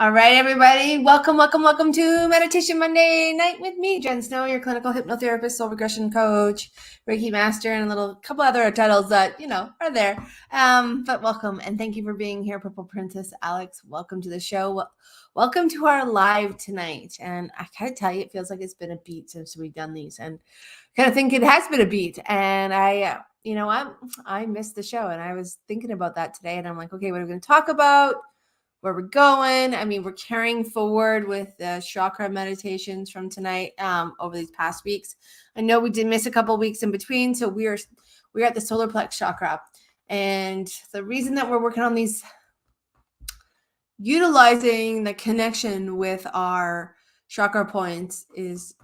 All right, everybody. Welcome to Meditation Monday night with me, Jen Snow, your clinical hypnotherapist, soul regression coach, Reiki master, and a couple other titles that, are there. But welcome and thank you for being here, Purple Princess Alex. Welcome to the show. Welcome to our live tonight. And I gotta tell you, it feels like it's been a beat since we've done these, and I kind of think it has been a beat. And I missed the show, and I was thinking about that today, and I'm like, okay, what are we going to talk about? Where we're going. I mean, we're carrying forward with the chakra meditations from tonight over these past weeks. I know we did miss a couple weeks in between, so we're at the solar plex chakra. And the reason that we're working on these, utilizing the connection with our chakra points, is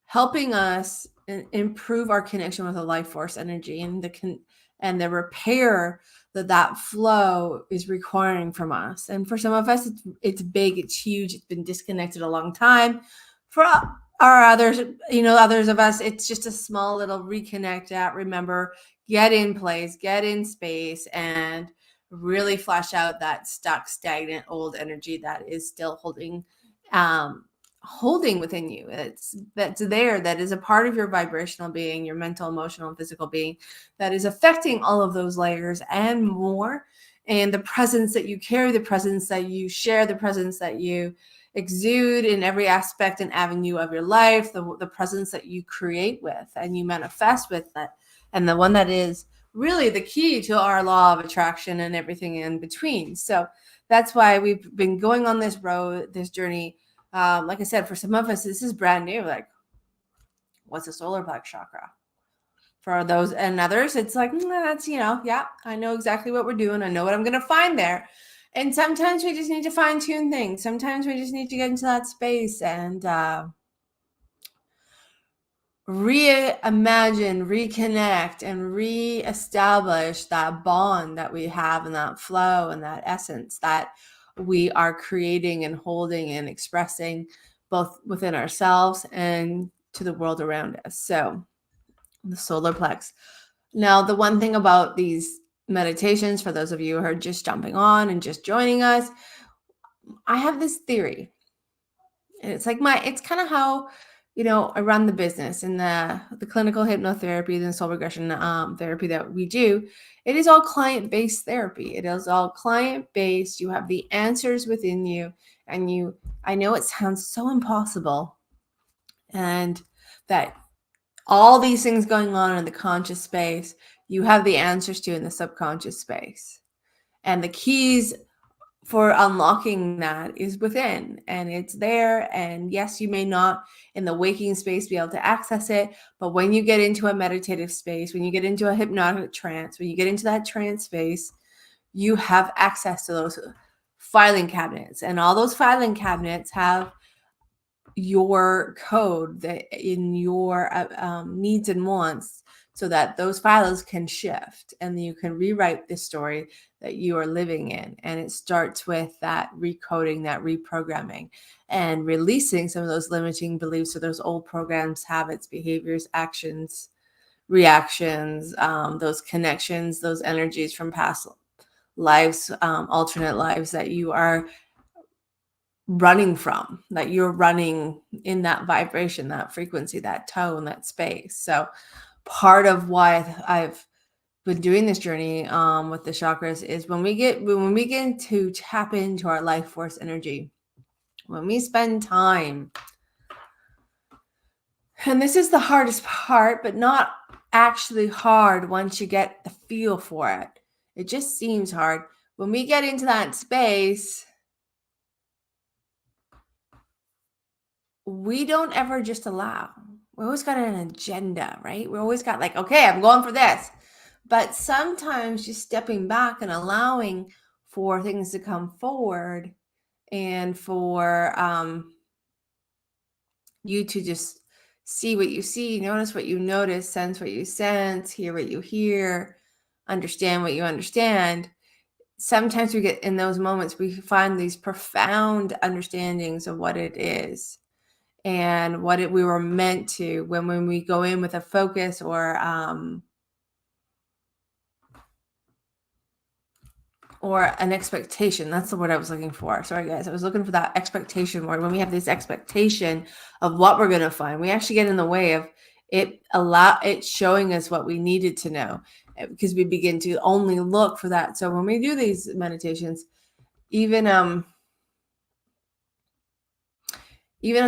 helping us improve our connection with the life force energy and the repair that flow is requiring from us. And for some of us, it's big, it's huge, it's been disconnected a long time. For our others, others of us, it's just a small little reconnect at, remember, get in place, get in space, and really flush out that stuck, stagnant, old energy that is still holding within you. That's there, that is a part of your vibrational being, your mental, emotional, and physical being, that is affecting all of those layers and more. And the presence that you carry, the presence that you share, the presence that you exude in every aspect and avenue of your life, the presence that you create with and you manifest with, that, and the one that is really the key to our law of attraction and everything in between. So that's why we've been going on this road, this journey. Like I said, for some of us, this is brand new. Like, what's a solar plex chakra? For those and others, it's like, that's, yeah, I know exactly what we're doing. I know what I'm going to find there. And sometimes we just need to fine tune things. Sometimes we just need to get into that space and reimagine, reconnect, and reestablish that bond that we have, and that flow and that essence that we are creating and holding and expressing both within ourselves and to the world around us. So the solar plex. Now, the one thing about these meditations, for those of you who are just jumping on and just joining us, I have this theory. And it's like it's kind of how, I run the business and the clinical hypnotherapy and soul regression therapy that we do. It is all client-based therapy. It is all client-based. You have the answers within you, and I know it sounds so impossible, and that all these things going on in the conscious space, you have the answers to in the subconscious space. And the keys for unlocking that is within, and it's there. And yes, you may not in the waking space be able to access it, but when you get into a meditative space, when you get into a hypnotic trance, when you get into that trance space, you have access to those filing cabinets, and all those filing cabinets have your code that in your needs and wants, so that those files can shift and you can rewrite the story that you are living in. And it starts with that recoding, that reprogramming, and releasing some of those limiting beliefs or those old programs, habits, behaviors, actions, reactions, those connections, those energies from past lives, alternate lives that you are running from, that you're running in that vibration, that frequency, that tone, that space. So part of why I've been doing this journey with the chakras is when we get to tap into our life force energy, when we spend time, and this is the hardest part, but not actually hard once you get the feel for it. It just seems hard. When we get into that space, we don't ever just allow. We always got an agenda, right? We always got like, okay, I'm going for this. But sometimes just stepping back and allowing for things to come forward, and for you to just see what you see, notice what you notice, sense what you sense, hear what you hear, understand what you understand. Sometimes we get in those moments, we find these profound understandings of what it is and what we were meant to, when we go in with a focus or or an expectation. That's the word I was looking for. Sorry, guys. I was looking for that expectation word. When we have this expectation of what we're going to find, we actually get in the way of it showing us what we needed to know, because we begin to only look for that. So when we do these meditations, even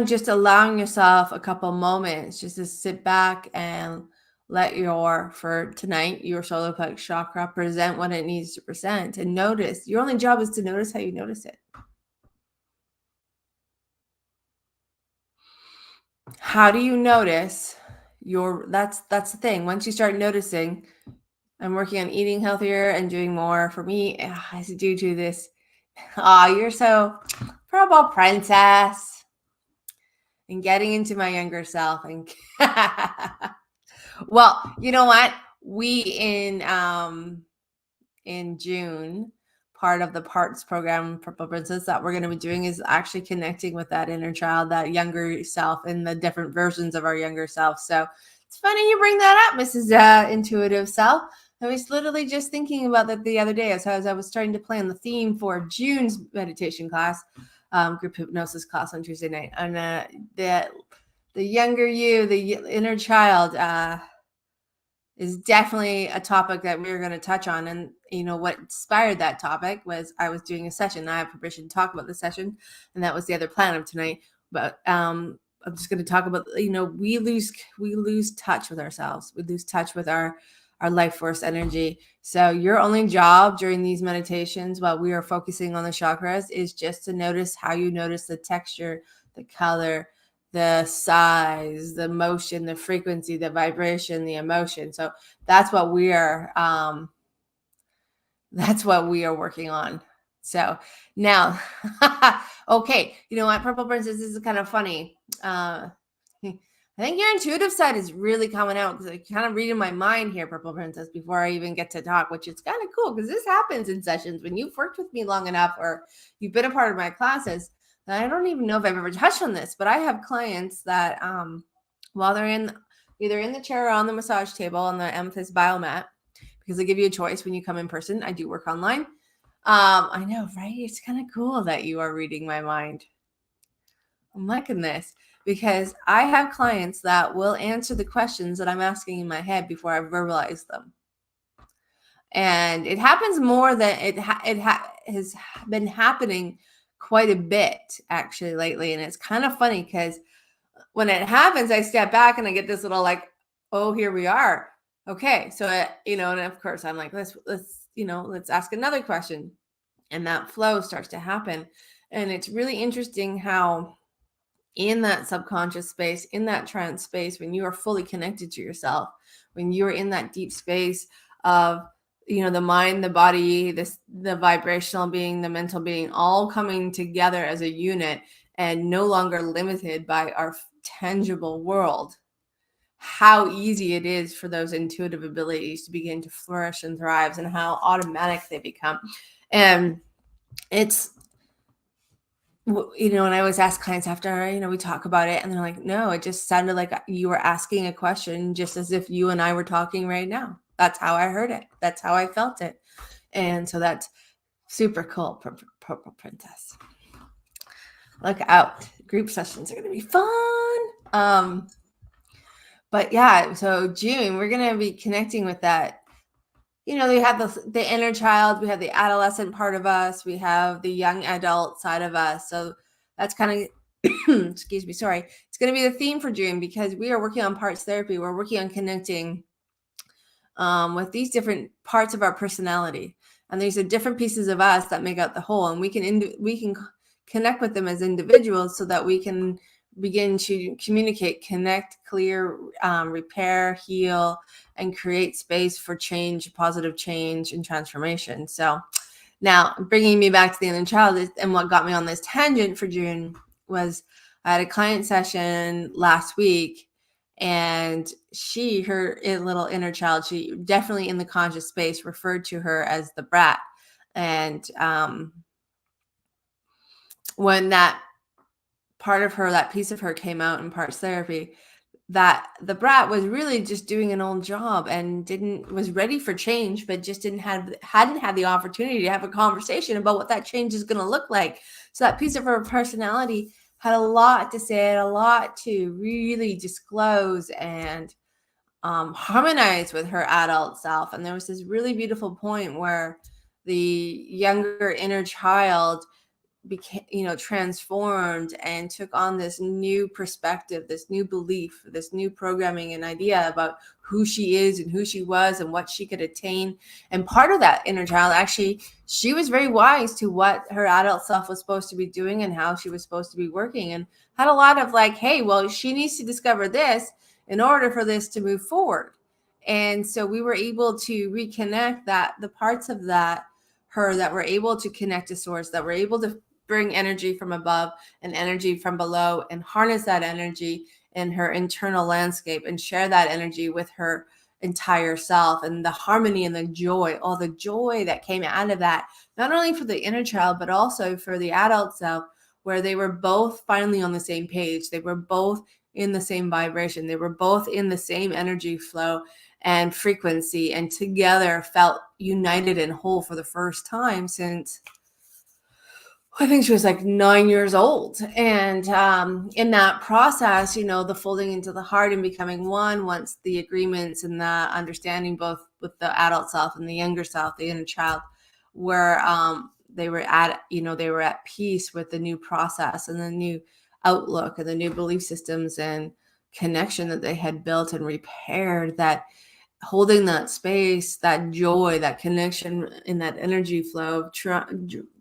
just allowing yourself a couple moments just to sit back and let for tonight, your solar plexus chakra present what it needs to present, and notice. Your only job is to notice how you notice it. How do you notice that's the thing. Once you start noticing, I'm working on eating healthier and doing more. For me, I do this. You're so purple princess. And getting into my younger self. And well, you know what? We in June, part of the parts program, Purple Princess, that we're going to be doing is actually connecting with that inner child, that younger self, and the different versions of our younger self. So it's funny you bring that up, Mrs. Intuitive Self. I was literally just thinking about that the other day as I was starting to plan the theme for June's meditation class, group hypnosis class on Tuesday night. And the younger you, the inner child, is definitely a topic that we're going to touch on. And what inspired that topic was I was doing a session. I have permission to talk about the session, and that was the other plan of tonight. But I'm just going to talk about, we lose touch with ourselves. We lose touch with our life force energy. So your only job during these meditations, while we are focusing on the chakras, is just to notice how you notice the texture, the color, the size, the motion, the frequency, the vibration, the emotion. So that's what we are working on. So now, okay, you know what, Purple Princess, this is kind of funny. I think your intuitive side is really coming out, because I kind of read in my mind here, Purple Princess, before I even get to talk, which is kind of cool, because this happens in sessions when you've worked with me long enough, or you've been a part of my classes. I don't even know if I've ever touched on this, but I have clients that while they're either in the chair or on the massage table on the amethyst biomat, because they give you a choice when you come in person. I do work online. I know, right? It's kind of cool that you are reading my mind. I'm liking this, because I have clients that will answer the questions that I'm asking in my head before I verbalize them. And it happens more than it has been happening quite a bit actually lately. And it's kind of funny, because when it happens, I step back and I get this little oh, here we are. Okay. So, and of course I'm like, let's ask another question. And that flow starts to happen. And it's really interesting how in that subconscious space, in that trance space, when you are fully connected to yourself, when you're in that deep space of the mind, the body, the vibrational being, the mental being, all coming together as a unit and no longer limited by our tangible world, how easy it is for those intuitive abilities to begin to flourish and thrive, and how automatic they become. And it's, and I always ask clients after, we talk about it, and they're like, no, it just sounded like you were asking a question just as if you and I were talking right now. That's how I heard it. That's how I felt it. And so that's super cool, Purple Princess. Look out. Group sessions are going to be fun. But yeah, so June, we're going to be connecting with that. We have the inner child, we have the adolescent part of us, we have the young adult side of us. So that's kind of, excuse me, sorry. It's going to be the theme for June, because we are working on parts therapy. We're working on connecting with these different parts of our personality. And these are different pieces of us that make up the whole. And we can connect with them as individuals so that we can begin to communicate, connect, clear, repair, heal, and create space for change, positive change and transformation. So now bringing me back to the inner child, and what got me on this tangent for June was I had a client session last week, and her little inner child, she definitely in the conscious space referred to her as the brat. And when that part of her, that piece of her came out in parts therapy, that the brat was really just doing an old job and was ready for change, but just hadn't had the opportunity to have a conversation about what that change is going to look like. So that piece of her personality had a lot to say, a lot to really disclose and harmonize with her adult self. And there was this really beautiful point where the younger inner child became, transformed and took on this new perspective, this new belief, this new programming and idea about who she is and who she was and what she could attain. And part of that inner child, actually, she was very wise to what her adult self was supposed to be doing and how she was supposed to be working, and had a lot of like, hey, well, she needs to discover this in order for this to move forward. And so we were able to reconnect the parts of that her that were able to connect to source, that were able to bring energy from above and energy from below, and harness that energy in her internal landscape and share that energy with her entire self. And the harmony and the joy, all the joy that came out of that, not only for the inner child, but also for the adult self, where they were both finally on the same page. They were both in the same vibration. They were both in the same energy flow and frequency, and together felt united and whole for the first time since I think she was like 9 years old. And in that process, the folding into the heart and becoming one, once the agreements and the understanding, both with the adult self and the younger self, the inner child, where they were at peace with the new process and the new outlook and the new belief systems and connection that they had built and repaired, that holding that space, that joy, that connection in that energy flow,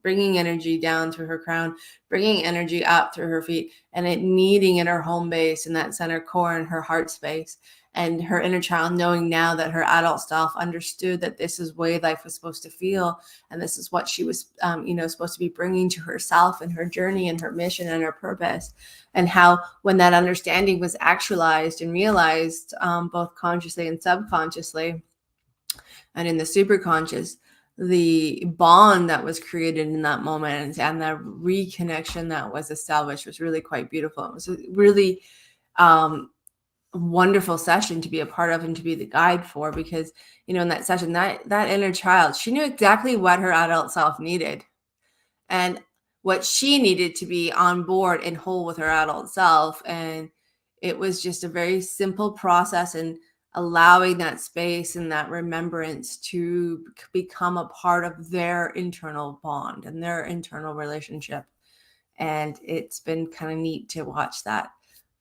bringing energy down through her crown, bringing energy up through her feet, and it meeting in her home base in that center core and her heart space. And her inner child knowing now that her adult self understood that this is the way life was supposed to feel, and this is what she was, supposed to be bringing to herself and her journey and her mission and her purpose. And how, when that understanding was actualized and realized, both consciously and subconsciously, and in the superconscious, the bond that was created in that moment and the reconnection that was established was really quite beautiful. It was a really wonderful session to be a part of and to be the guide for, because in that session, that inner child, she knew exactly what her adult self needed and what she needed to be on board and whole with her adult self. And it was just a very simple process, and allowing that space and that remembrance to become a part of their internal bond and their internal relationship. And it's been kind of neat to watch that.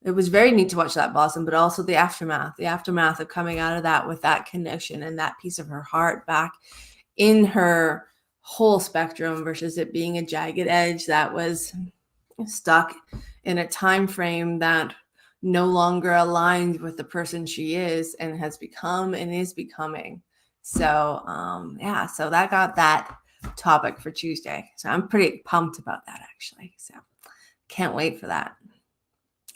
It was very neat to watch that blossom, but also the aftermath of coming out of that with that connection and that piece of her heart back in her whole spectrum, versus it being a jagged edge that was stuck in a time frame that no longer aligned with the person she is and has become and is becoming. So so that got that topic for Tuesday. So I'm pretty pumped about that, actually. So can't wait for that.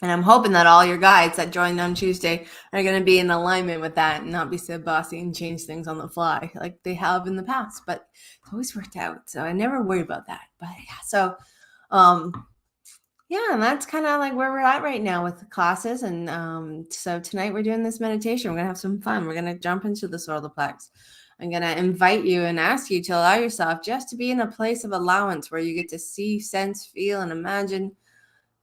And I'm hoping that all your guides that joined on Tuesday are going to be in alignment with that and not be so bossy and change things on the fly like they have in the past. But it's always worked out, so I never worry about that. But yeah, so and that's kind of like where we're at right now with the classes. And so tonight we're doing this meditation. We're going to have some fun. We're going to jump into the solar plex. I'm going to invite you and ask you to allow yourself just to be in a place of allowance where you get to see, sense, feel, and imagine,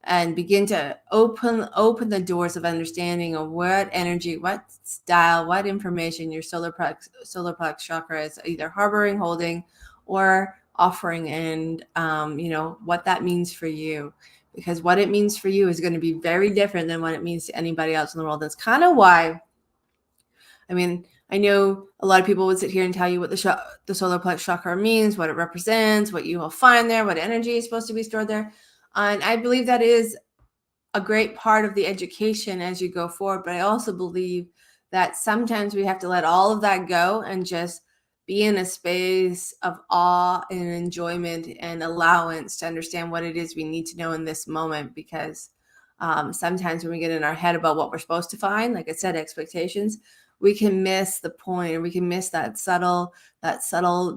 and begin to open the doors of understanding of what energy, what style, what information your solar plex chakra is either harboring, holding, or offering, and what that means for you. Because what it means for you is going to be very different than what it means to anybody else in the world. That's kind of why, I know a lot of people would sit here and tell you what the solar plex chakra means, what it represents, what you will find there, what energy is supposed to be stored there. And I believe that is a great part of the education as you go forward. But I also believe that sometimes we have to let all of that go and just be in a space of awe and enjoyment and allowance to understand what it is we need to know in this moment. Because sometimes when we get in our head about what we're supposed to find, like I said, expectations, we can miss the point, or we can miss that subtle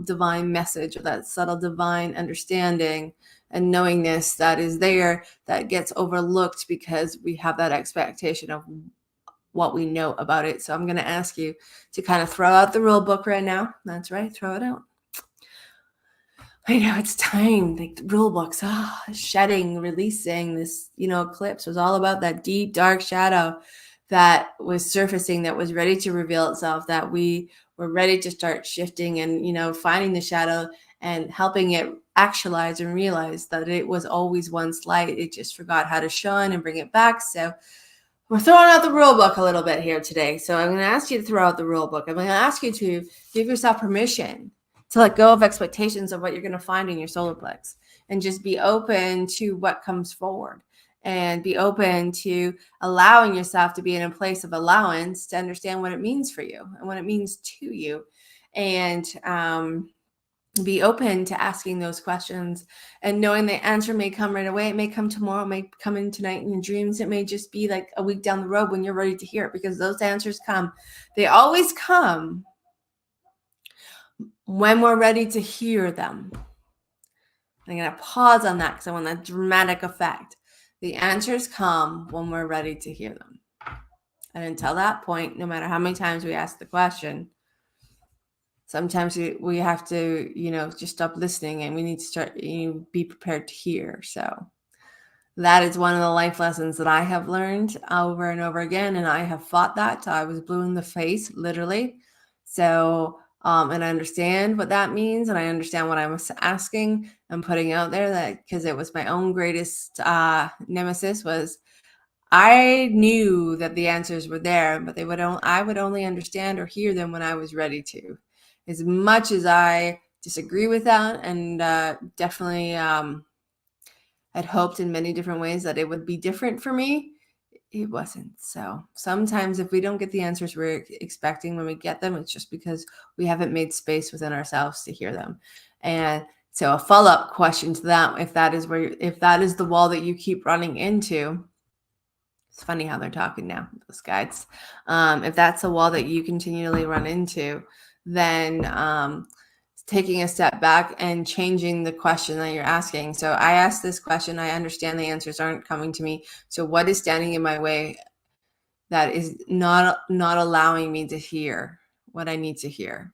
divine message, or that subtle divine understanding and knowingness that is there, that gets overlooked because we have that expectation of what we know about it. So I'm going to ask you to kind of throw out the rule book right now. That's right, throw it out. I know it's time. Like the rule books, shedding, releasing. This, eclipse was all about that deep, dark shadow that was surfacing, that was ready to reveal itself, that we were ready to start shifting and, finding the shadow and helping it actualize and realize that it was always once light. It just forgot how to shine and bring it back. So we're throwing out the rule book a little bit here today. So I'm going to ask you to throw out the rule book. I'm going to ask you to give yourself permission to let go of expectations of what you're going to find in your solar plex, and just be open to what comes forward, and be open to allowing yourself to be in a place of allowance to understand what it means for you and what it means to you. And be open to asking those questions and knowing the answer may come right away. It may come tomorrow, it may come in tonight in your dreams. It may just be like a week down the road when you're ready to hear it, because those answers come. They always come when we're ready to hear them. I'm going to pause on that because I want that dramatic effect. The answers come when we're ready to hear them. And until that point, no matter how many times we ask the question, sometimes we have to, just stop listening, and we need to start, be prepared to hear. So that is one of the life lessons that I have learned over and over again. And I have fought that till I was blue in the face, literally. So, and I understand what that means. And I understand what I was asking and putting out there, that because it was my own greatest nemesis. Was I knew that the answers were there, but I would only understand or hear them when I was ready to. As much as I disagree with that, and definitely had hoped in many different ways that it would be different for me, it wasn't. So sometimes if we don't get the answers we're expecting when we get them, it's just because we haven't made space within ourselves to hear them. And so a follow-up question to that, if that is the wall that you keep running into, it's funny how they're talking now, those guides. If that's a wall that you continually run into, then taking a step back and changing the question that you're asking. So I asked this question, I understand the answers aren't coming to me. So what is standing in my way that is not allowing me to hear what I need to hear?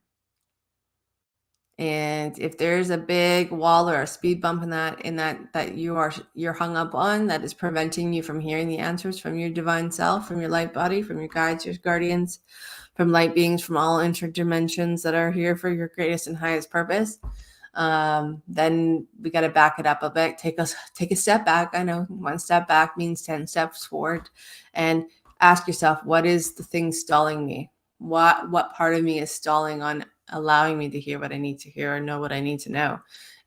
And if there's a big wall or a speed bump in that you're hung up on, that is preventing you from hearing the answers from your divine self, from your light body, from your guides, your guardians, from light beings, from all interdimensions that are here for your greatest and highest purpose, then we got to back it up a bit. Take a step back. I know one step back means 10 steps forward, and ask yourself, what is the thing stalling me? What part of me is stalling on allowing me to hear what I need to hear or know what I need to know?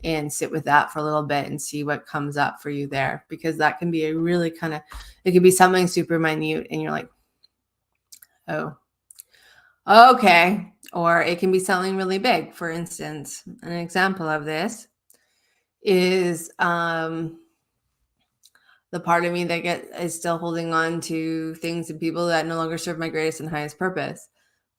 And sit with that for a little bit and see what comes up for you there, because that can be a really it could be something super minute and you're like, oh, okay. Or it can be something really big. For instance, an example of this is the part of me that is still holding on to things and people that no longer serve my greatest and highest purpose.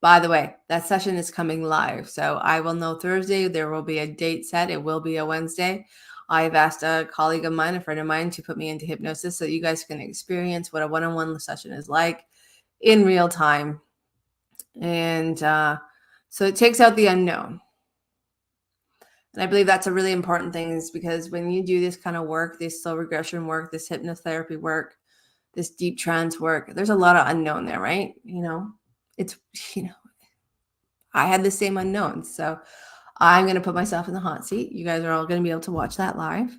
By the way, that session is coming live. So I will know Thursday. There will be a date set. It will be a Wednesday. I've asked a colleague of mine, a friend of mine, to put me into hypnosis so you guys can experience what a one-on-one session is like in real time. And so it takes out the unknown. And I believe that's a really important thing, is because when you do this kind of work, this slow regression work, this hypnotherapy work, this deep trance work, there's a lot of unknown there, right? It's, I had the same unknowns. So I'm going to put myself in the hot seat. You guys are all going to be able to watch that live.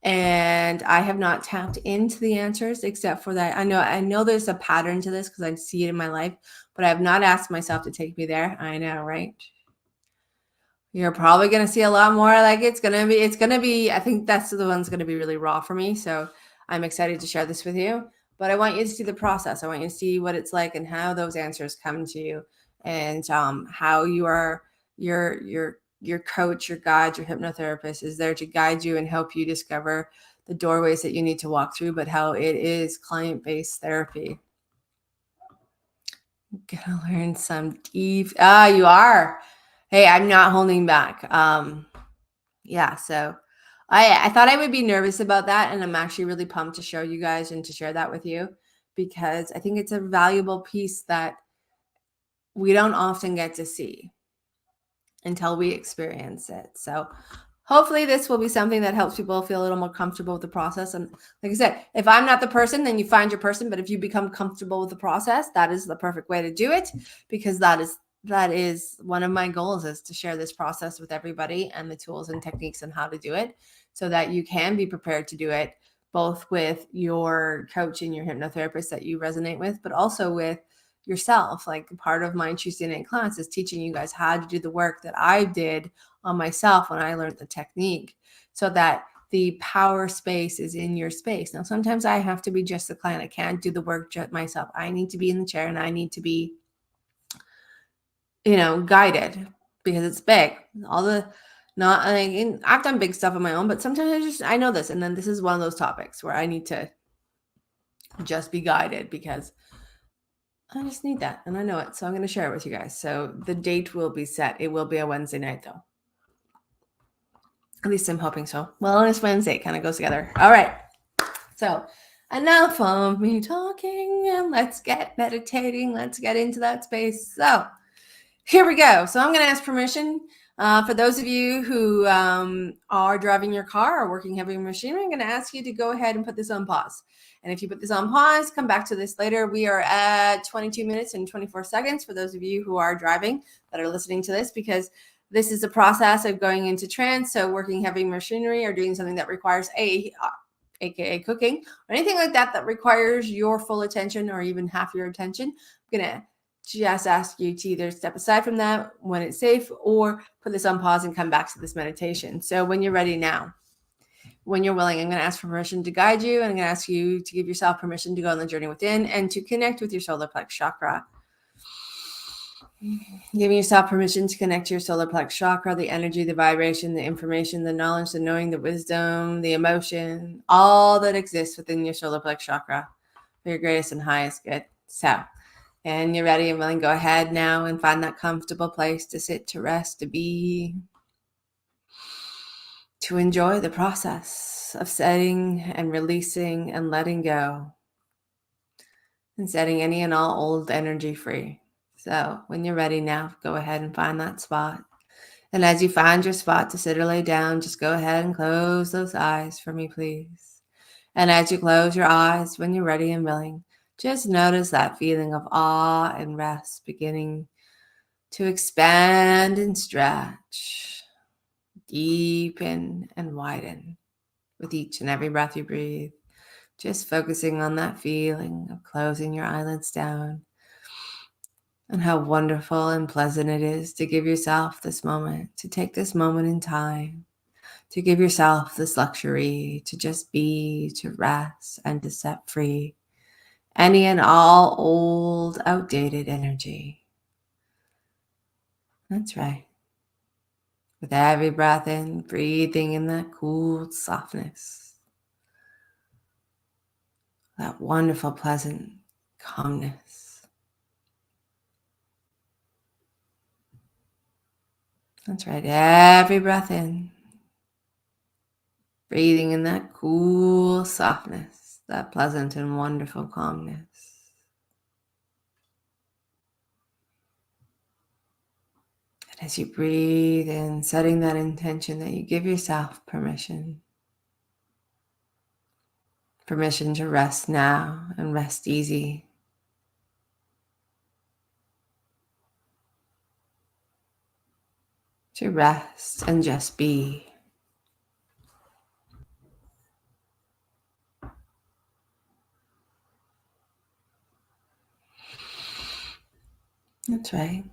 And I have not tapped into the answers except for that. I know there's a pattern to this because I see it in my life, but I have not asked myself to take me there. I know, right? You're probably going to see a lot more. Like it's going to be, I think that's the one's going to be really raw for me. So I'm excited to share this with you, but I want you to see the process. I want you to see what it's like and how those answers come to you, and how you are, your coach, your guide, your hypnotherapist is there to guide you and help you discover the doorways that you need to walk through, but how it is client-based therapy. Gonna learn some deep, you are. Hey, I'm not holding back. Yeah, so I thought I would be nervous about that, and I'm actually really pumped to show you guys and to share that with you, because I think it's a valuable piece that we don't often get to see until we experience it. So hopefully this will be something that helps people feel a little more comfortable with the process. And like I said, if I'm not the person, then you find your person. But if you become comfortable with the process, that is the perfect way to do it, because that is one of my goals, is to share this process with everybody and the tools and techniques and how to do it, so that you can be prepared to do it both with your coach and your hypnotherapist that you resonate with, but also with yourself. Like, part of my Tuesday night class is teaching you guys how to do the work that I did on myself when I learned the technique, so that the power space is in your space. Now, sometimes I have to be just the client. I can't do the work just myself. I need to be in the chair and I need to be, guided, because it's big. All the not like I've done big stuff on my own, but sometimes I know this, and then this is one of those topics where I need to just be guided, because I just need that, and I know it. So I'm going to share it with you guys. So the date will be set. It will be a Wednesday night, though. At least I'm hoping so. Wellness Wednesday kind of goes together. All right. So enough of me talking, and let's get meditating. Let's get into that space. So here we go. So I'm going to ask permission for those of you who are driving your car or working heavy machinery. I'm going to ask you to go ahead and put this on pause. And if you put this on pause, come back to this later. We are at 22 minutes and 24 seconds for those of you who are driving that are listening to this, because this is a process of going into trance. So working heavy machinery or doing something that requires aka cooking, or anything like that requires your full attention or even half your attention, I'm going to just ask you to either step aside from that when it's safe, or put this on pause and come back to this meditation. So when you're ready now, when you're willing, I'm going to ask for permission to guide you. And I'm going to ask you to give yourself permission to go on the journey within and to connect with your solar plexus chakra. Giving yourself permission to connect to your solar plexus chakra, the energy, the vibration, the information, the knowledge, the knowing, the wisdom, the emotion, all that exists within your solar plexus chakra for your greatest and highest good. So, and you're ready and willing, go ahead now and find that comfortable place to sit, to rest, to be, to enjoy the process of setting and releasing and letting go, and setting any and all old energy free. So when you're ready now, go ahead and find that spot. And as you find your spot to sit or lay down, just go ahead and close those eyes for me, please. And as you close your eyes, when you're ready and willing, just notice that feeling of awe and rest beginning to expand and stretch, deepen and widen with each and every breath you breathe. Just focusing on that feeling of closing your eyelids down, and how wonderful and pleasant it is to give yourself this moment, to take this moment in time, to give yourself this luxury to just be, to rest, and to set free any and all old, outdated energy. That's right. With every breath in, breathing in that cool softness, that wonderful, pleasant calmness. That's right. Every breath in, breathing in that cool softness, that pleasant and wonderful calmness. And as you breathe in, setting that intention that you give yourself permission to rest now and rest easy. To rest and just be. That's right.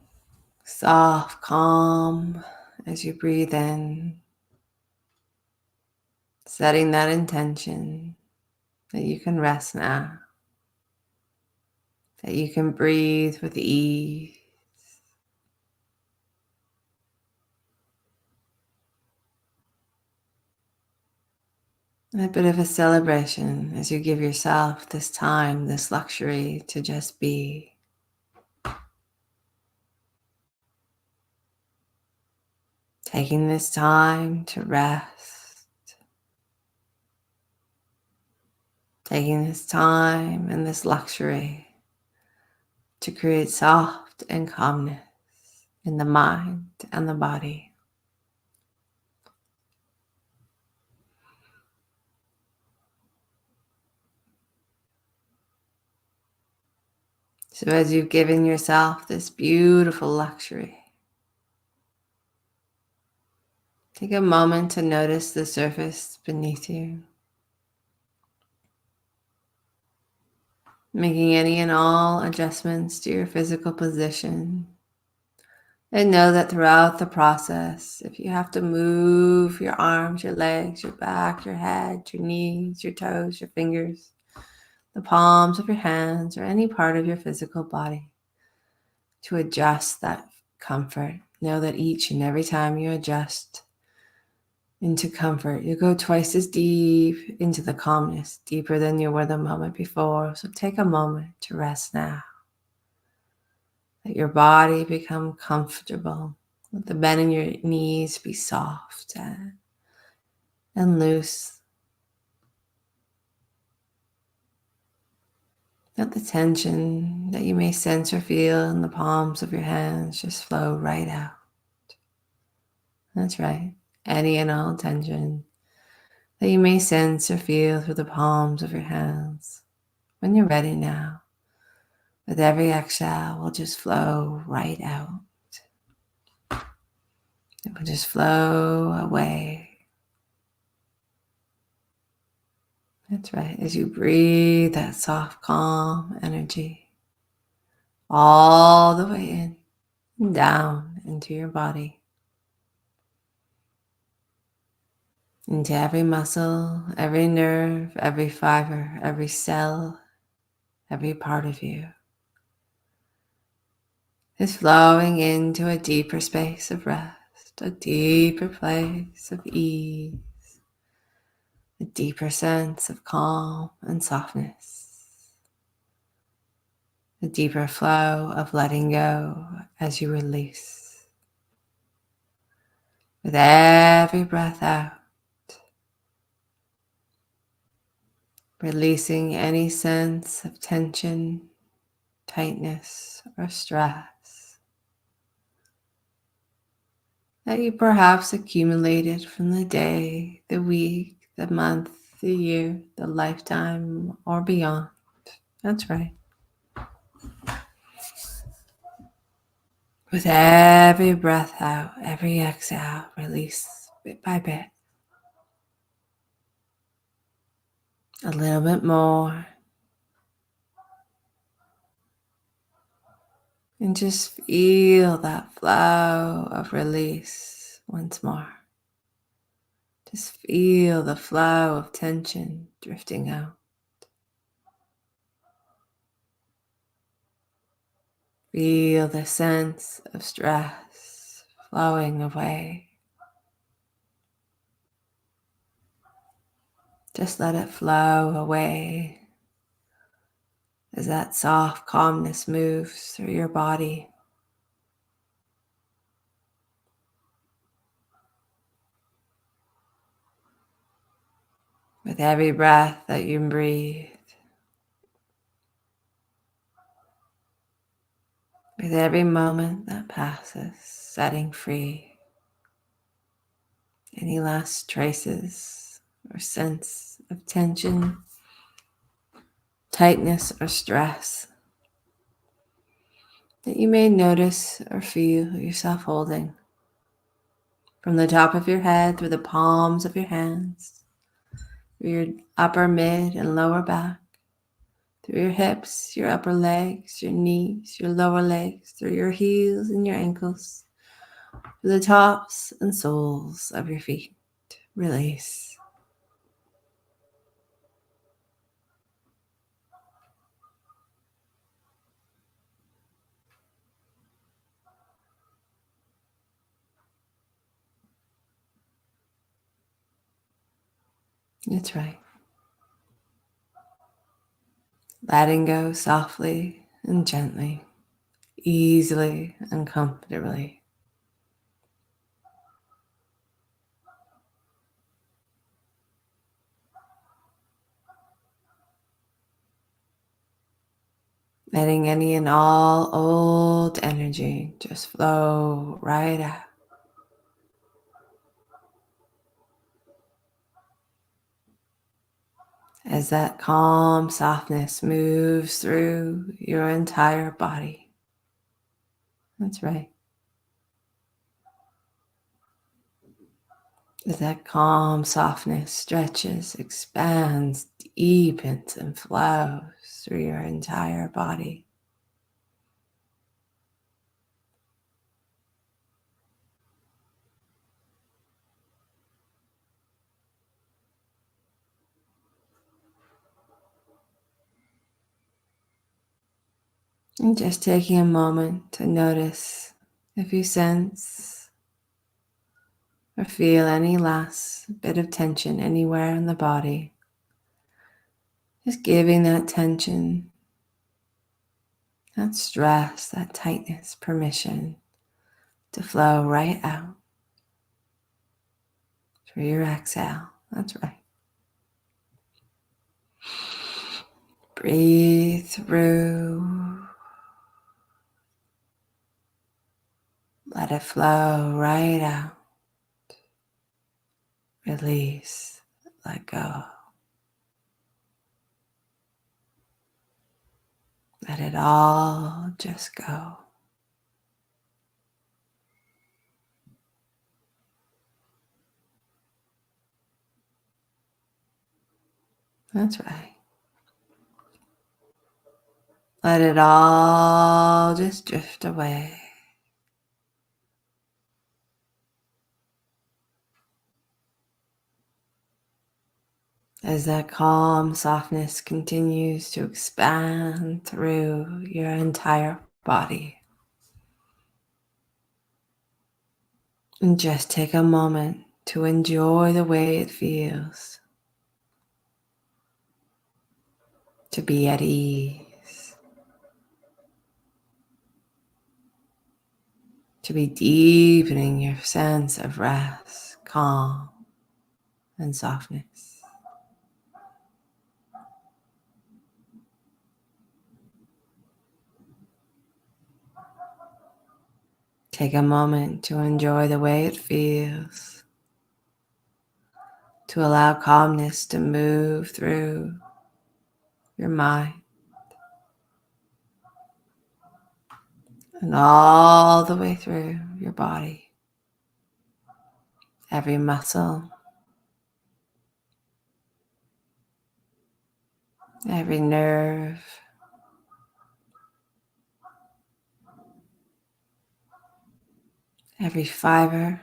Soft, calm as you breathe in, setting that intention that you can rest now, that you can breathe with ease. A bit of a celebration as you give yourself this time, this luxury to just be. Taking this time to rest. taking this time and this luxury to create soft and calmness in the mind and the body. So as you've given yourself this beautiful luxury, take a moment to notice the surface beneath you, making any and all adjustments to your physical position. And know that throughout the process, if you have to move your arms, your legs, your back, your head, your knees, your toes, your fingers, the palms of your hands, or any part of your physical body, to adjust that comfort, know that each and every time you adjust into comfort, you go twice as deep into the calmness, deeper than you were the moment before. So take a moment to rest now. Let your body become comfortable. Let the bend in your knees be soft and loose. Let the tension that you may sense or feel in the palms of your hands just flow right out. That's right. Any and all tension that you may sense or feel through the palms of your hands. When you're ready now, with every exhale, will just flow right out. It will just flow away. That's right. As you breathe that soft, calm energy all the way in and down into your body, into every muscle, every nerve, every fiber, every cell, every part of you. Is flowing into a deeper space of rest, a deeper place of ease, a deeper sense of calm and softness, a deeper flow of letting go as you release. With every breath out, releasing any sense of tension, tightness, or stress that you perhaps accumulated from the day, the week, the month, the year, the lifetime, or beyond. That's right. With every breath out, every exhale, release bit by bit. A little bit more. And just feel that flow of release once more. Just feel the flow of tension drifting out. Feel the sense of stress flowing away. Just let it flow away as that soft calmness moves through your body. With every breath that you breathe, with every moment that passes, setting free any last traces or sense of tension, tightness, or stress that you may notice or feel yourself holding. From the top of your head, through the palms of your hands, through your upper, mid, and lower back, through your hips, your upper legs, your knees, your lower legs, through your heels and your ankles, through the tops and soles of your feet. Release. That's right. Letting go softly and gently, easily and comfortably. letting any and all old energy just flow right out. As that calm softness moves through your entire body. That's right. As that calm softness stretches, expands, deepens, and flows through your entire body. And just taking a moment to notice if you sense or feel any last bit of tension anywhere in the body. Just giving that tension, that stress, that tightness permission to flow right out through your exhale. That's right. Breathe through. Let it flow right out. Release. Let go. Let it all just go. That's right. Let it all just drift away. As that calm softness continues to expand through your entire body. And just take a moment to enjoy the way it feels to be at ease, to be deepening your sense of rest, calm, and softness. Take a moment to enjoy the way it feels, to allow calmness to move through your mind and all the way through your body. Every muscle, every nerve, every fiber,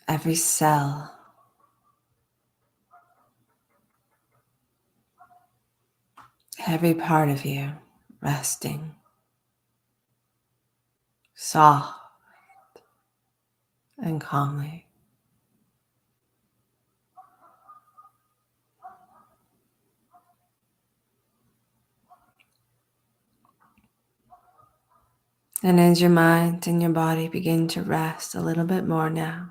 every cell, every part of you resting, soft and calmly. And as your mind and your body begin to rest a little bit more now,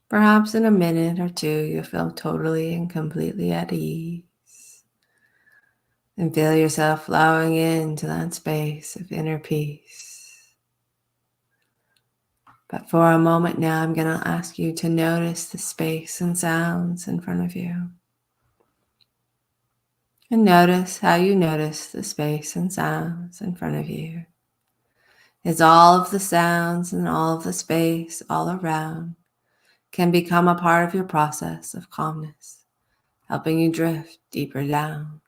perhaps in a minute or two, you'll feel totally and completely at ease. And feel yourself flowing into that space of inner peace. But for a moment now, I'm going to ask you to notice the space and sounds in front of you. And notice how you notice the space and sounds in front of you. As all of the sounds and all of the space all around can become a part of your process of calmness, helping you drift deeper down.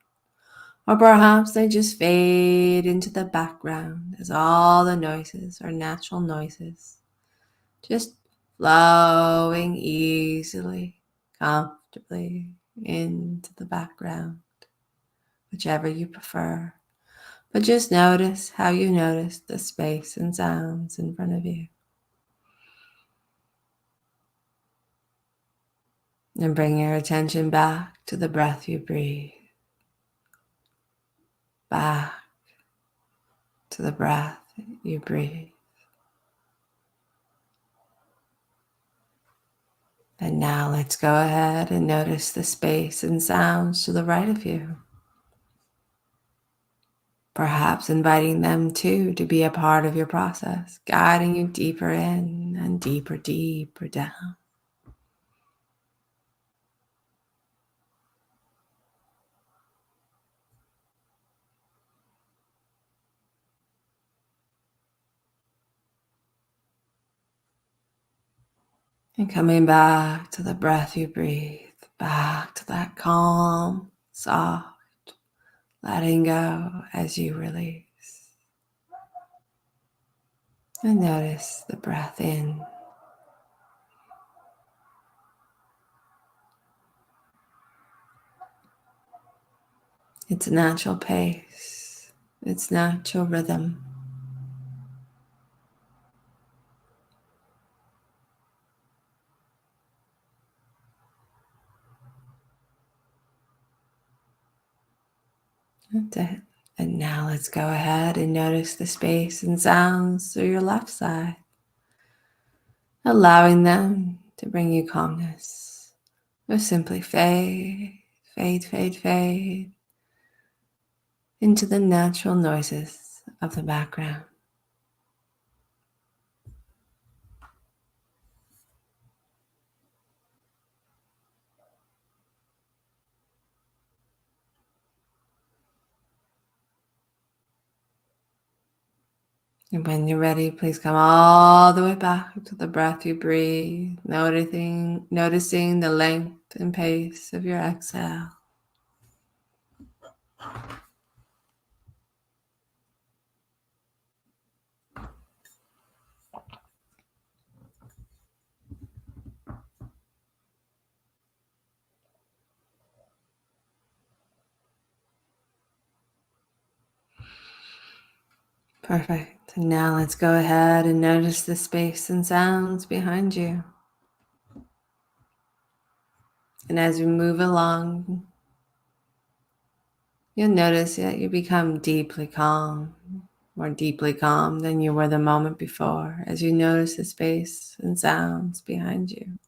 Or perhaps they just fade into the background as all the noises are natural noises, just flowing easily, comfortably into the background, whichever you prefer. But just notice how you notice the space and sounds in front of you. And bring your attention back to the breath you breathe. Back to the breath you breathe. And now let's go ahead and notice the space and sounds to the right of you. Perhaps inviting them too to be a part of your process, guiding you deeper in and deeper, deeper down. And coming back to the breath you breathe, back to that calm, soft, letting go as you release. And notice the breath in. Its natural pace, its natural rhythm. That's it. And now let's go ahead and notice the space and sounds through your left side, allowing them to bring you calmness. Or simply fade, fade, fade, fade into the natural noises of the background. And when you're ready, please come all the way back to the breath you breathe, noticing the length and pace of your exhale. Perfect. And now let's go ahead and notice the space and sounds behind you. And as we move along, you'll notice that you become deeply calm, more deeply calm than you were the moment before, as you notice the space and sounds behind you.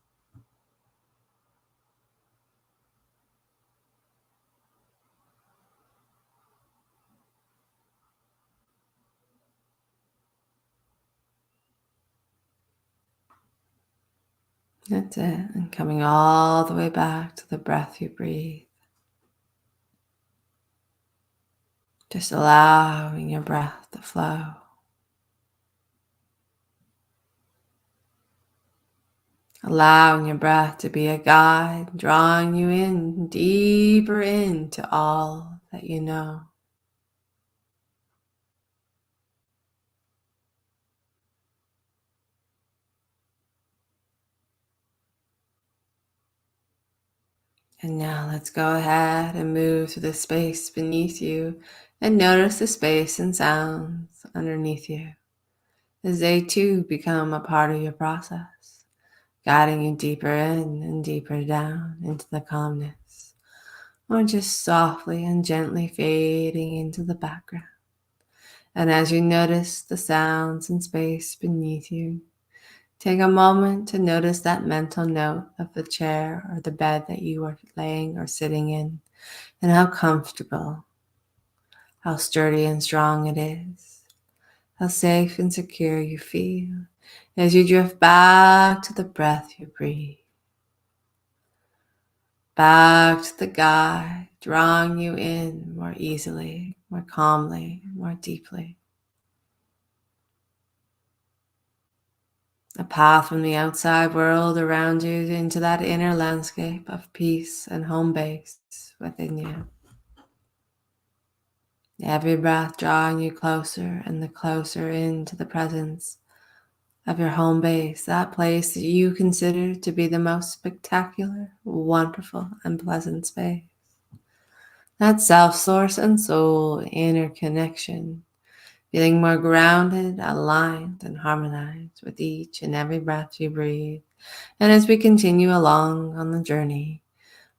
That's it. And coming all the way back to the breath you breathe. Just allowing your breath to flow. Allowing your breath to be a guide, drawing you in deeper into all that you know. And now let's go ahead and move to the space beneath you and notice the space and sounds underneath you as they too become a part of your process, guiding you deeper in and deeper down into the calmness, or just softly and gently fading into the background. And as you notice the sounds and space beneath you, take a moment to notice that mental note of the chair or the bed that you are laying or sitting in, and how comfortable, how sturdy and strong it is, how safe and secure you feel as you drift back to the breath you breathe, back to the guide, drawing you in more easily, more calmly, more deeply. A path from the outside world around you into that inner landscape of peace and home base within you. Every breath drawing you closer and the closer into the presence of your home base, that place that you consider to be the most spectacular, wonderful, and pleasant space. That self-source and soul inner connection, feeling more grounded, aligned, and harmonized with each and every breath you breathe. And as we continue along on the journey,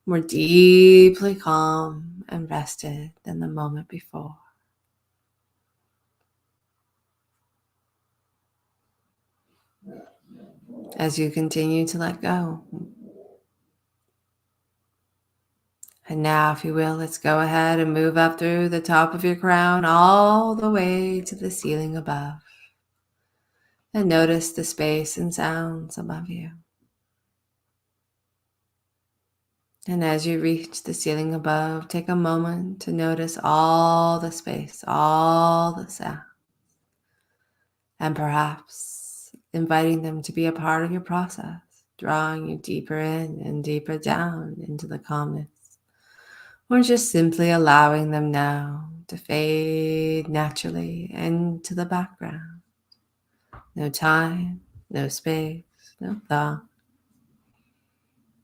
more deeply calm and rested than the moment before. As you continue to let go, And now, if you will, let's go ahead and move up through the top of your crown all the way to the ceiling above. And notice the space and sounds above you. And as you reach the ceiling above, take a moment to notice all the space, all the sound, and perhaps inviting them to be a part of your process, drawing you deeper in and deeper down into the calmness, or just simply allowing them now to fade naturally into the background. No time, no space, no thought,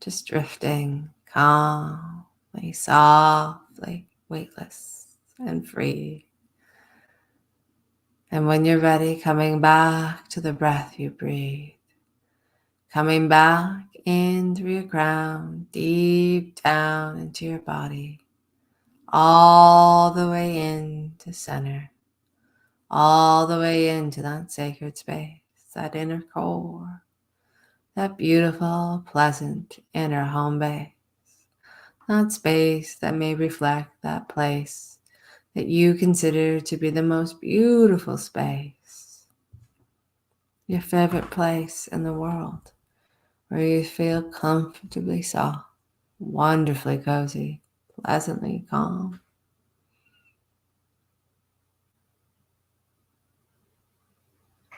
just drifting calmly, softly, weightless and free. And when you're ready, coming back to the breath you breathe, coming back in through your crown, deep down into your body, all the way into center, all the way into that sacred space, that inner core, that beautiful, pleasant inner home base, that space that may reflect that place that you consider to be the most beautiful space, your favorite place in the world, where you feel comfortably soft, wonderfully cozy, pleasantly calm.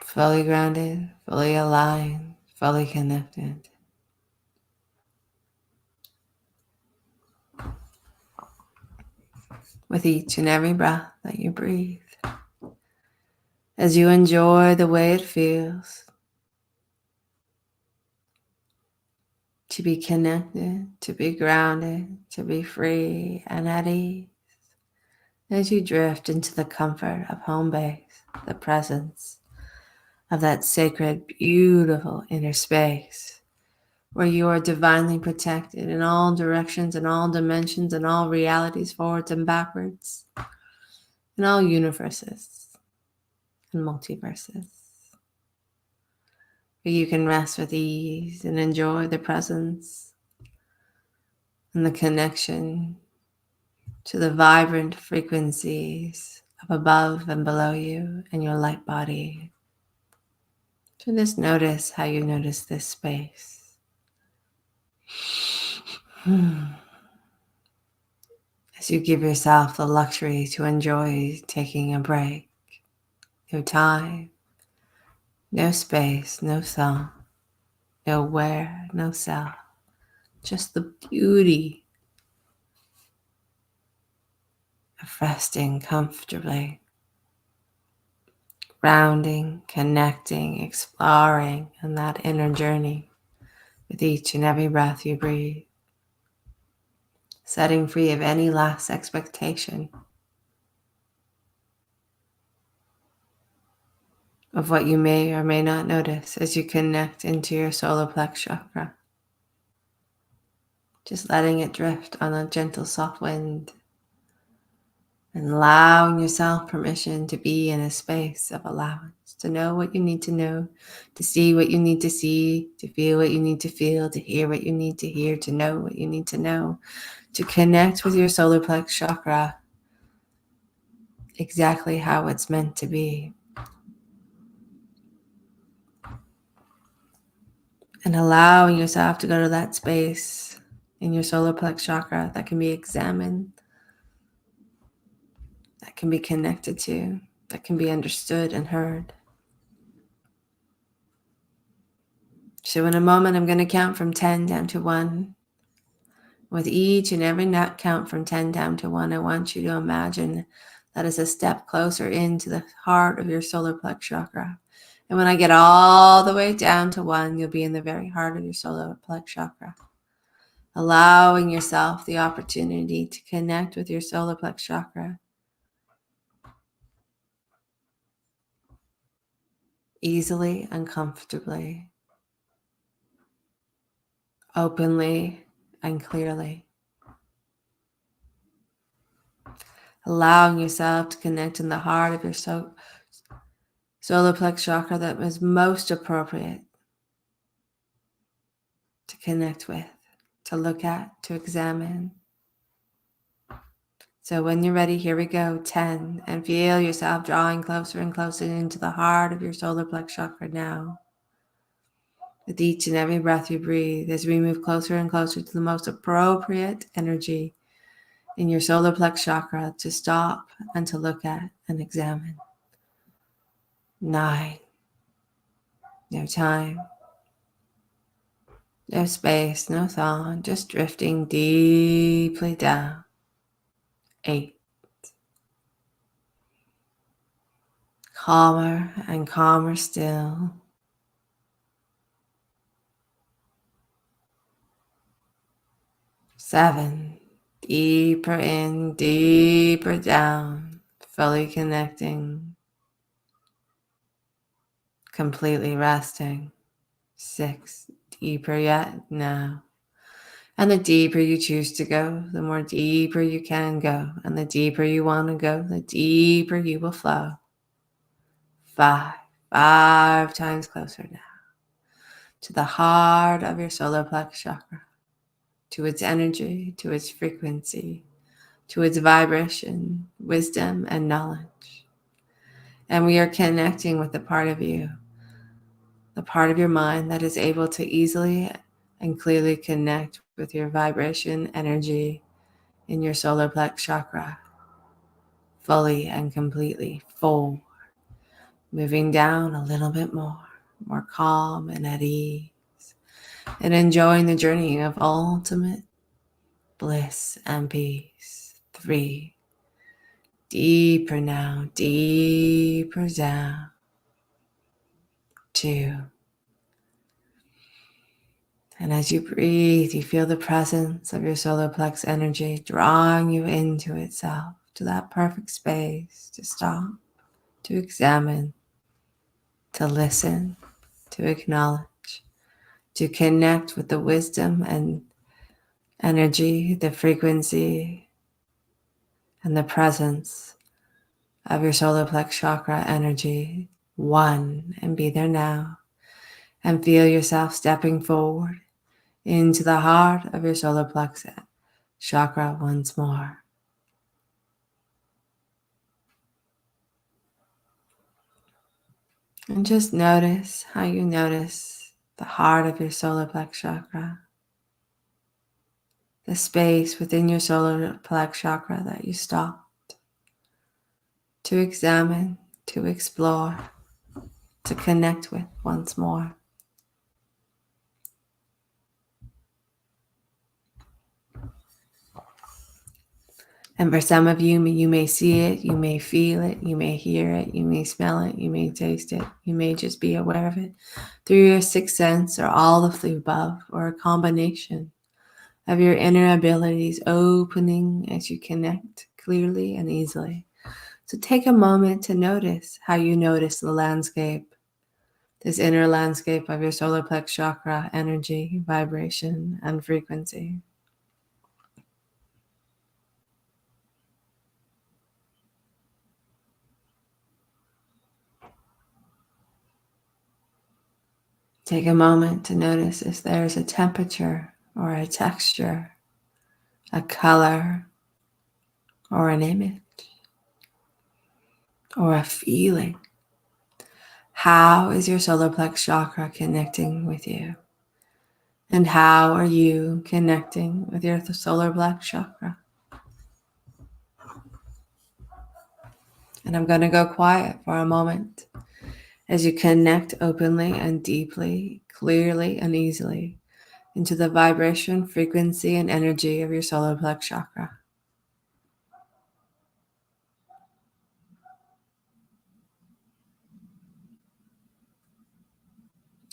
Fully grounded, fully aligned, fully connected. With each and every breath that you breathe, as you enjoy the way it feels to be connected, to be grounded, to be free and at ease, as you drift into the comfort of home base, the presence of that sacred, beautiful inner space where you are divinely protected in all directions, in all dimensions, in all realities, forwards and backwards, in all universes and multiverses. Where you can rest with ease and enjoy the presence and the connection to the vibrant frequencies of above and below you and your light body. So just notice how you notice this space. As you give yourself the luxury to enjoy taking a break. No time, no space, no thought, no where, no self. Just the beauty of resting comfortably, grounding, connecting, exploring in that inner journey with each and every breath you breathe, setting free of any last expectation of what you may or may not notice as you connect into your solar plexus chakra. Just letting it drift on a gentle, soft wind and allowing yourself permission to be in a space of allowance, to know what you need to know, to see what you need to see, to feel what you need to feel, to hear what you need to hear, to know what you need to know, to connect with your solar plexus chakra exactly how it's meant to be. And allowing yourself to go to that space in your solar plexus chakra that can be examined, that can be connected to, that can be understood and heard. So in a moment, I'm going to count from 10 down to 1. With each and every count from 10 down to 1, I want you to imagine that is a step closer into the heart of your solar plexus chakra. And when I get all the way down to 1, you'll be in the very heart of your solar plexus chakra. Allowing yourself the opportunity to connect with your solar plexus chakra easily and comfortably, openly and clearly. Allowing yourself to connect in the heart of your solar plexus chakra that is most appropriate to connect with, to look at, to examine. So when you're ready, here we go. 10. And feel yourself drawing closer and closer into the heart of your solar plexus chakra now. With each and every breath you breathe, as we move closer and closer to the most appropriate energy in your solar plexus chakra to stop and to look at and examine. 9. No time. No space, no thought, just drifting deeply down. 8. Calmer and calmer still. 7. Deeper in, deeper down, fully connecting, completely resting. 6. Deeper yet now. And the deeper you choose to go, the more deeper you can go. And the deeper you want to go, the deeper you will flow. 5. 5 times closer now to the heart of your solar plexus chakra, to its energy, to its frequency, to its vibration, wisdom, and knowledge. And we are connecting with the part of you, the part of your mind that is able to easily and clearly connect with your vibration energy in your solar plexus chakra, fully and completely full, moving down a little bit more calm and at ease, and enjoying the journey of ultimate bliss and peace. 3. Deeper now, deeper down. 2. And as you breathe, you feel the presence of your solar plexus energy drawing you into itself, to that perfect space to stop, to examine, to listen, to acknowledge, to connect with the wisdom and energy, the frequency, and the presence of your solar plexus chakra energy. 1. And be there now. And feel yourself stepping forward into the heart of your solar plexus chakra once more. And just notice how you notice the heart of your solar plexus chakra, the space within your solar plexus chakra that you stopped to examine, to explore, to connect with once more. And for some of you, you may see it, you may feel it, you may hear it, you may smell it, you may taste it, you may just be aware of it through your sixth sense, or all of the above, or a combination of your inner abilities opening as you connect clearly and easily. So take a moment to notice how you notice the landscape, this inner landscape of your solar plexus chakra energy, vibration, and frequency. Take a moment to notice if there's a temperature or a texture, a color or an image or a feeling. How is your solar plexus chakra connecting with you? And how are you connecting with your solar plexus chakra? And I'm going to go quiet for a moment as you connect openly and deeply, clearly and easily into the vibration, frequency, and energy of your solar plexus chakra.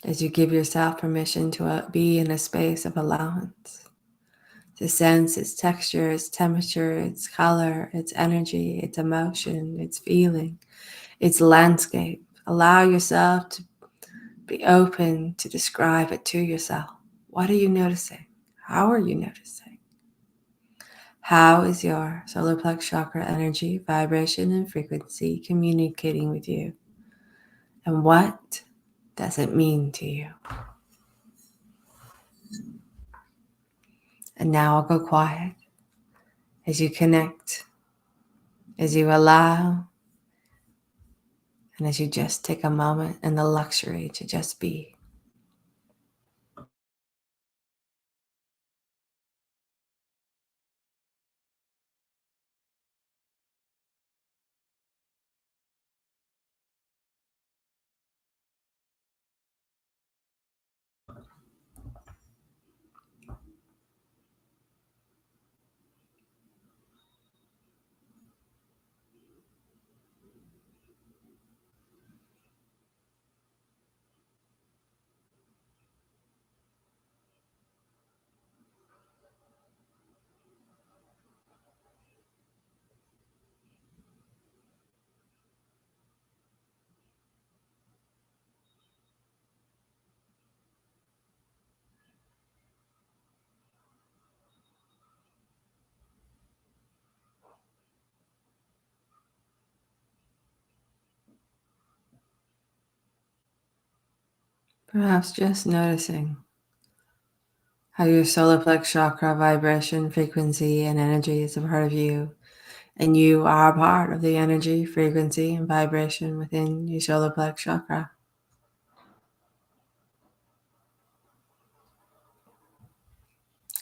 As you give yourself permission to be in a space of allowance, to sense its texture, its temperature, its color, its energy, its emotion, its feeling, its landscape. Allow yourself to be open to describe it to yourself. What are you noticing? How are you noticing? How is your solar plexus chakra energy, vibration, and frequency communicating with you? And what does it mean to you? And now I'll go quiet as you connect as you allow and as you just take a moment and the luxury to just be. Perhaps just noticing how your solar plex chakra vibration, frequency, and energy is a part of you. And you are a part of the energy, frequency, and vibration within your solar plex chakra.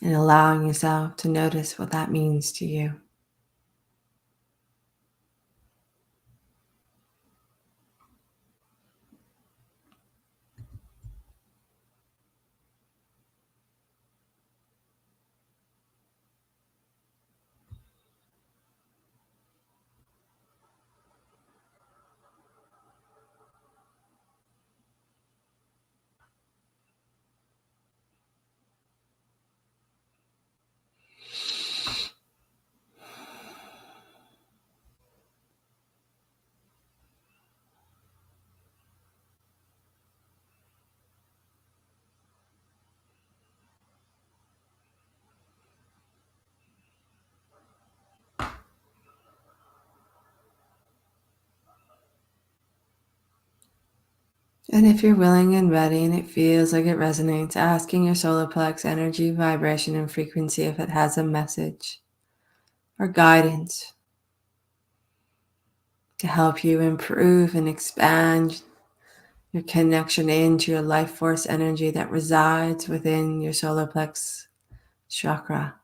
And allowing yourself to notice what that means to you. And if you're willing and ready and it feels like it resonates, asking your solar plex energy, vibration, and frequency if it has a message or guidance to help you improve and expand your connection into your life force energy that resides within your solar plex chakra.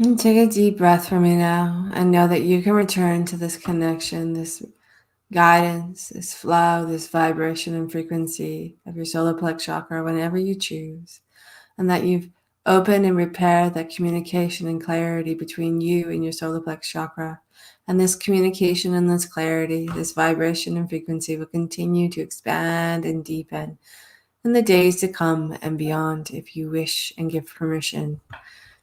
And take a deep breath for me now and know that you can return to this connection, this guidance, this flow, this vibration and frequency of your solar plex chakra whenever you choose. And that you've opened and repaired that communication and clarity between you and your solar plex chakra. And this communication and this clarity, this vibration and frequency will continue to expand and deepen in the days to come and beyond if you wish and give permission.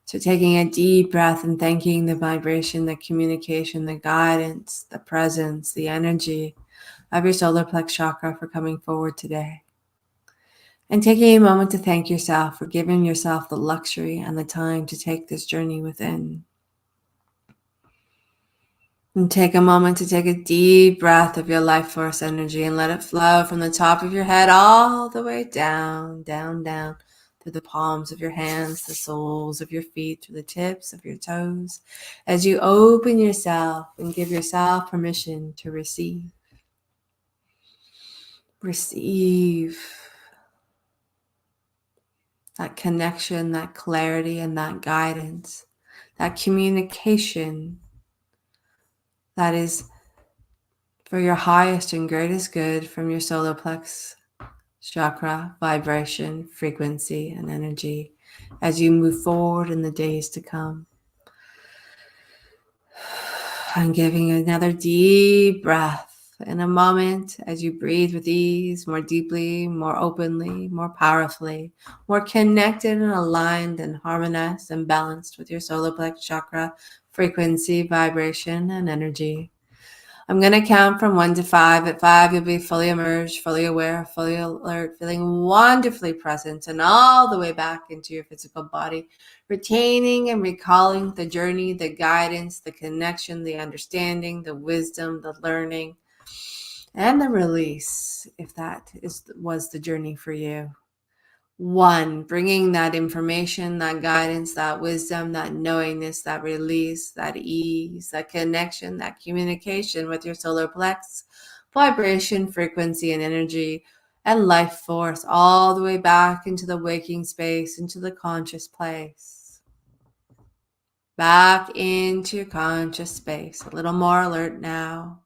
So taking a deep breath and thanking the vibration, the communication, the guidance, the presence, the energy of your solar plex chakra for coming forward today. And taking a moment to thank yourself for giving yourself the luxury and the time to take this journey within. And take a moment to take a deep breath of your life force energy and let it flow from the top of your head all the way down, down, down through the palms of your hands, the soles of your feet, through the tips of your toes, as you open yourself and give yourself permission to receive. Receive. that connection, that clarity, and that guidance, that communication that is for your highest and greatest good from your solar plexus chakra, vibration, frequency, and energy as you move forward in the days to come. And giving another deep breath in a moment as you breathe with ease, more deeply, more openly, more powerfully, more connected and aligned and harmonized and balanced with your solar plexus chakra, frequency, vibration, and energy. I'm going to count from 1 to 5. At 5, you'll be fully immersed, fully aware, fully alert, feeling wonderfully present, and all the way back into your physical body, retaining and recalling the journey, the guidance, the connection, the understanding, the wisdom, the learning, and the release, if that was the journey for you. 1, bringing that information, that guidance, that wisdom, that knowingness, that release, that ease, that connection, that communication with your solar plex, vibration, frequency, and energy, and life force, all the way back into the waking space, into the conscious place. Back into your conscious space, a little more alert now.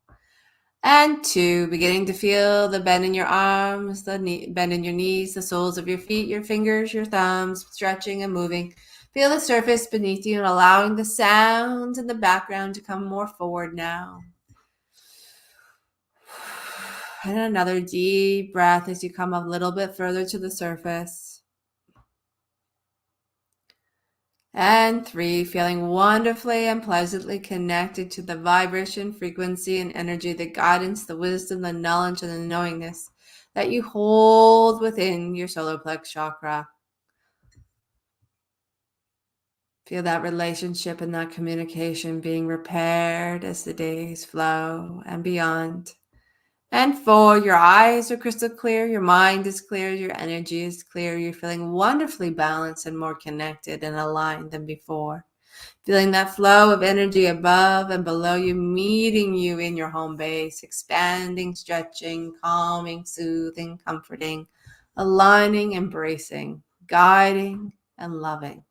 And 2, beginning to feel the bend in your arms, the bend in your knees, the soles of your feet, your fingers, your thumbs, stretching and moving. Feel the surface beneath you and allowing the sounds in the background to come more forward now. And another deep breath as you come a little bit further to the surface. And 3, feeling wonderfully and pleasantly connected to the vibration, frequency, and energy, the guidance, the wisdom, the knowledge, and the knowingness that you hold within your solar plexus chakra. Feel that relationship and that communication being repaired as the days flow and beyond. And 4, your eyes are crystal clear, your mind is clear, your energy is clear. You're feeling wonderfully balanced and more connected and aligned than before. Feeling that flow of energy above and below you, meeting you in your home base, expanding, stretching, calming, soothing, comforting, aligning, embracing, guiding, and loving.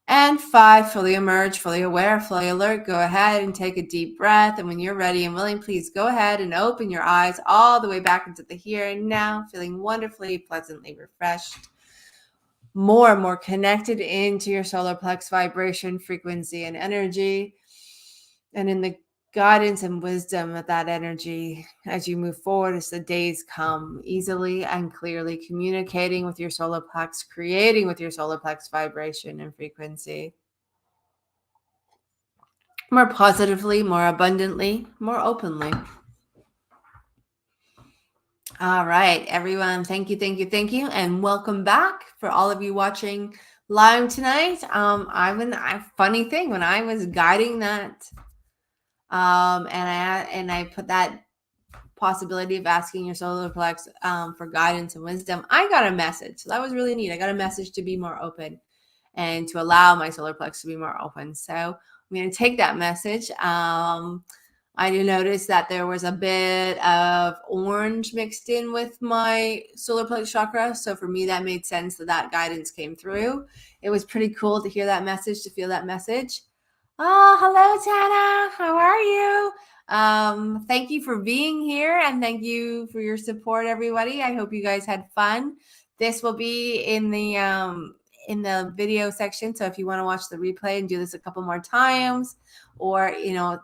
And 5, fully emerge, fully aware, fully alert. Go ahead and take a deep breath. And when you're ready and willing, please go ahead and open your eyes all the way back into the here and now, feeling wonderfully, pleasantly refreshed, more and more connected into your solar plex vibration, frequency, and energy. And in the guidance and wisdom of that energy as you move forward, as the days come, easily and clearly communicating with your solar plex, creating with your solar plex vibration and frequency, more positively, more abundantly, more openly. All right, everyone. Thank you, and welcome back for all of you watching live tonight. Funny thing, when I was guiding that, and I put that possibility of asking your solar plex for guidance and wisdom, I got a message. So that was really neat. I got a message to be more open and to allow my solar plex to be more open. So I'm going to take that message. I did notice that there was a bit of orange mixed in with my solar plexus chakra. So for me, that made sense that guidance came through. It was pretty cool to hear that message, to feel that message. Oh, hello, Tana. How are you? Thank you for being here, and thank you for your support, everybody. I hope you guys had fun. This will be in the video section. So if you want to watch the replay and do this a couple more times, or,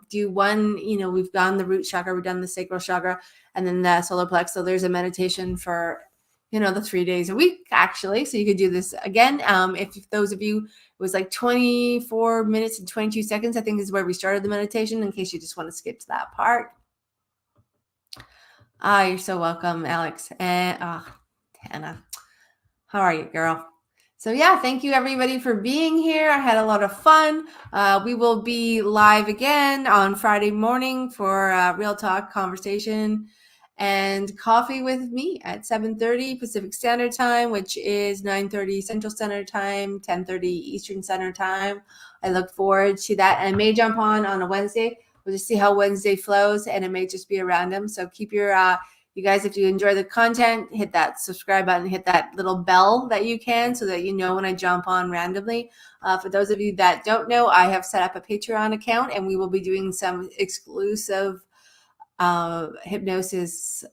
do one, we've done the root chakra, we've done the sacral chakra, and then the solar plex. So there's a meditation for, the 3 days a week, actually. So you could do this again. If those of you, it was like 24 minutes and 22 seconds, I think is where we started the meditation, in case you just want to skip to that part. You're so welcome, Alex. And Tana, how are you, girl? So yeah, thank you everybody for being here. I had a lot of fun. We will be live again on Friday morning for Real Talk Conversation and Coffee with me at 7:30 Pacific Standard Time, which is 9:30 Central Standard Time, 10:30 Eastern Standard Time. I look forward to that. And I may jump on a Wednesday. We'll just see how Wednesday flows, and it may just be a random. So keep your You guys, if you enjoy the content, hit that subscribe button, hit that little bell that you can so that you know when I jump on randomly. For those of you that don't know, I have set up a Patreon account, and we will be doing some exclusive hypnosis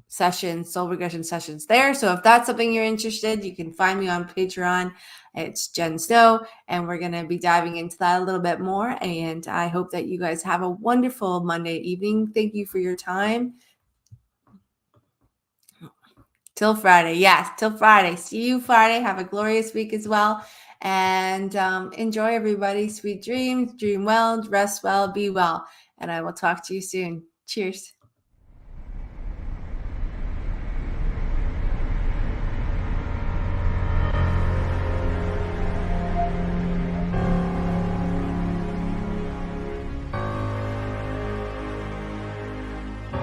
sessions, soul regression sessions there. So if that's something you're interested, you can find me on Patreon. It's Jen Snow, and we're going to be diving into that a little bit more. And I hope that you guys have a wonderful Monday evening. Thank you for your time. Till Friday. Yes, till Friday. See you Friday. Have a glorious week as well. And enjoy, everybody. Sweet dreams. Dream well, rest well, be well. And I will talk to you soon. Cheers.